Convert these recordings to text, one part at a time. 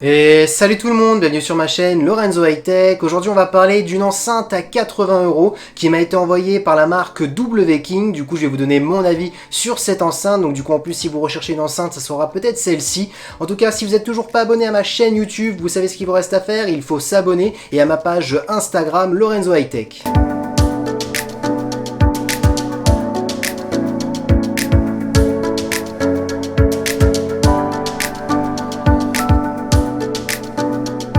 Et salut tout le monde, bienvenue sur ma chaîne Lorenzo High Tech. Aujourd'hui on va parler d'une enceinte à 80 € qui m'a été envoyée par la marque W-King. Du coup je vais vous donner mon avis sur cette enceinte. Donc du coup en plus si vous recherchez une enceinte ça sera peut-être celle-ci. En tout cas si vous n'êtes toujours pas abonné à ma chaîne YouTube, vous savez ce qu'il vous reste à faire. Il faut s'abonner et à ma page Instagram Lorenzo High Tech.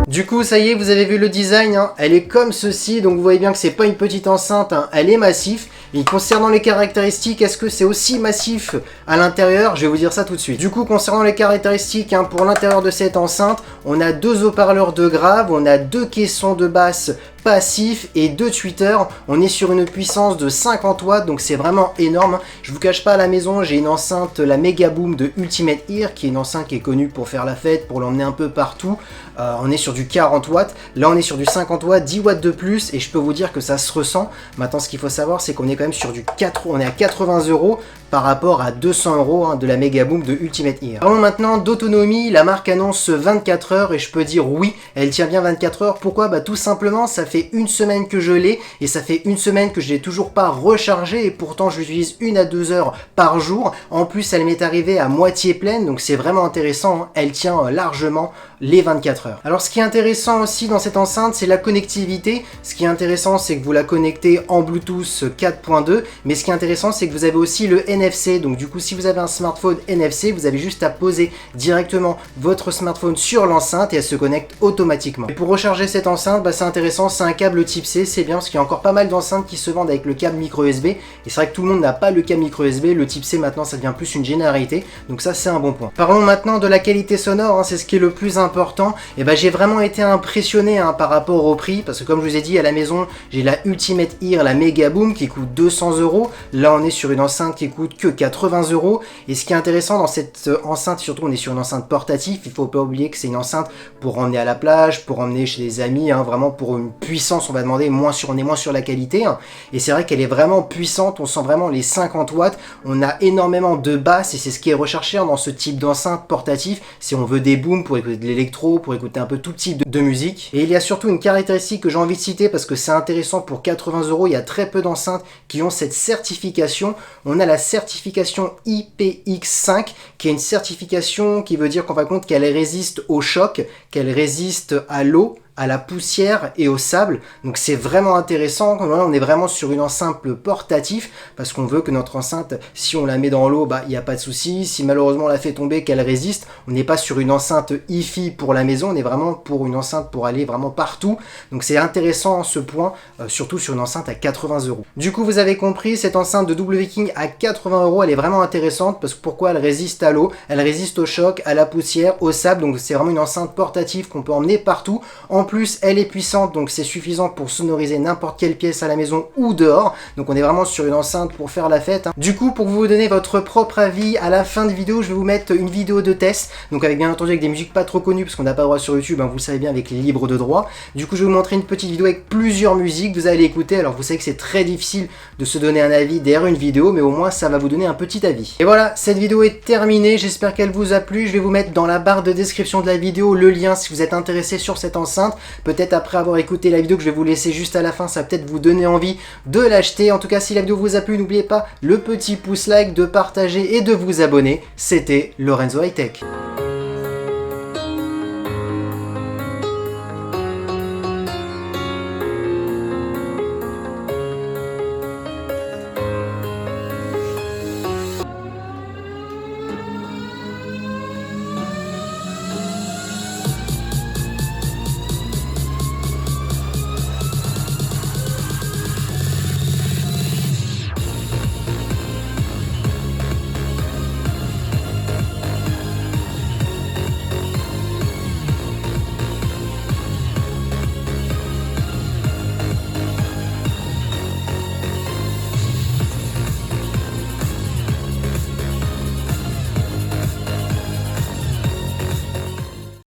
Du coup, ça y est, vous avez vu le design, hein, elle est comme ceci, donc vous voyez bien que c'est pas une petite enceinte, hein, elle est massif. Et concernant les caractéristiques, est-ce que c'est aussi massif à l'intérieur? Je vais vous dire ça tout de suite. Du coup, concernant les caractéristiques, hein, pour l'intérieur de cette enceinte, on a deux haut-parleurs de grave, on a deux caissons de basse passifs et deux tweeters. On est sur une puissance de 50 watts, donc c'est vraiment énorme. Je vous cache pas, à la maison, j'ai une enceinte, la Megaboom de Ultimate Ear, qui est une enceinte qui est connue pour faire la fête, pour l'emmener un peu partout. On est sur du 40 watts, là on est sur du 50 watts, 10 watts de plus, et je peux vous dire que ça se ressent. Maintenant, ce qu'il faut savoir, c'est qu'on est quand même sur du 4, on est à 80 € par rapport à 200 € hein, de la Megaboom de Ultimate Ear. Parlons maintenant d'autonomie. La marque annonce 24 heures et je peux dire oui, elle tient bien 24 heures. Pourquoi? Bah tout simplement, ça fait une semaine que je l'ai et ça fait une semaine que je l'ai toujours pas rechargé et pourtant je l'utilise 1 à 2 heures par jour. En plus, elle m'est arrivée à moitié pleine, donc c'est vraiment intéressant, hein. Elle tient largement les 24 heures. Alors ce qui est intéressant aussi dans cette enceinte, c'est la connectivité. Ce qui est intéressant, c'est que vous la connectez en Bluetooth 4.2, mais ce qui est intéressant, c'est que vous avez aussi le NFC. Donc du coup, si vous avez un smartphone NFC, vous avez juste à poser directement votre smartphone sur l'enceinte et elle se connecte automatiquement. Et pour recharger cette enceinte, bah, c'est intéressant, c'est un câble type C, c'est bien parce qu'il y a encore pas mal d'enceintes qui se vendent avec le câble micro USB et c'est vrai que tout le monde n'a pas le câble micro USB. Le type C maintenant, ça devient plus une généralité, donc ça c'est un bon point. Parlons maintenant de la qualité sonore, hein, c'est ce qui est le plus important. Et ben j'ai vraiment été impressionné hein, par rapport au prix, parce que comme je vous ai dit, à la maison j'ai la Ultimate Ear, la Megaboom qui coûte 200 €. Là on est sur une enceinte qui coûte que 80 €. Et ce qui est intéressant dans cette enceinte, surtout on est sur une enceinte portative, il faut pas oublier que c'est une enceinte pour emmener à la plage, pour emmener chez des amis, hein, vraiment pour une puissance, on va demander, on est moins sur la qualité. Hein. Et c'est vrai qu'elle est vraiment puissante, on sent vraiment les 50 watts, on a énormément de basses et c'est ce qui est recherché hein, dans ce type d'enceinte portatif, si on veut des booms pour écouter de l'électro, pour écouter un peu tout type de musique. Et il y a surtout une caractéristique que j'ai envie de citer parce que c'est intéressant. Pour 80 €, il y a très peu d'enceintes qui ont cette certification. On a la certification IPX5 qui est une certification qui veut dire qu'en fin de compte qu'elle résiste au choc, qu'elle résiste à l'eau, à la poussière et au sable. Donc c'est vraiment intéressant. Là, on est vraiment sur une enceinte portatif parce qu'on veut que notre enceinte, si on la met dans l'eau, bah il n'y a pas de souci. Si malheureusement on la fait tomber, qu'elle résiste, on n'est pas sur une enceinte hi-fi pour la maison, on est vraiment pour une enceinte pour aller vraiment partout. Donc c'est intéressant ce point, surtout sur une enceinte à 80 €. Du coup, vous avez compris, cette enceinte de W-King à 80 €, elle est vraiment intéressante parce que pourquoi? Elle résiste à l'eau, elle résiste au choc, à la poussière, au sable. Donc c'est vraiment une enceinte portative qu'on peut emmener partout. En plus, elle est puissante, donc c'est suffisant pour sonoriser n'importe quelle pièce à la maison ou dehors. Donc on est vraiment sur une enceinte pour faire la fête. Hein. Du coup, pour vous donner votre propre avis, à la fin de vidéo, je vais vous mettre une vidéo de test. Donc avec bien entendu avec des musiques pas trop connues, parce qu'on n'a pas le droit sur YouTube, hein, vous le savez bien, avec les libres de droit. Du coup, je vais vous montrer une petite vidéo avec plusieurs musiques. Vous allez écouter. Alors vous savez que c'est très difficile de se donner un avis derrière une vidéo, mais au moins ça va vous donner un petit avis. Et voilà, cette vidéo est terminée. J'espère qu'elle vous a plu. Je vais vous mettre dans la barre de description de la vidéo le lien si vous êtes intéressé sur cette enceinte. Peut-être après avoir écouté la vidéo que je vais vous laisser juste à la fin, ça va peut-être vous donner envie de l'acheter. En tout cas, si la vidéo vous a plu, n'oubliez pas le petit pouce like, de partager et de vous abonner. C'était Lorenzo High Tech.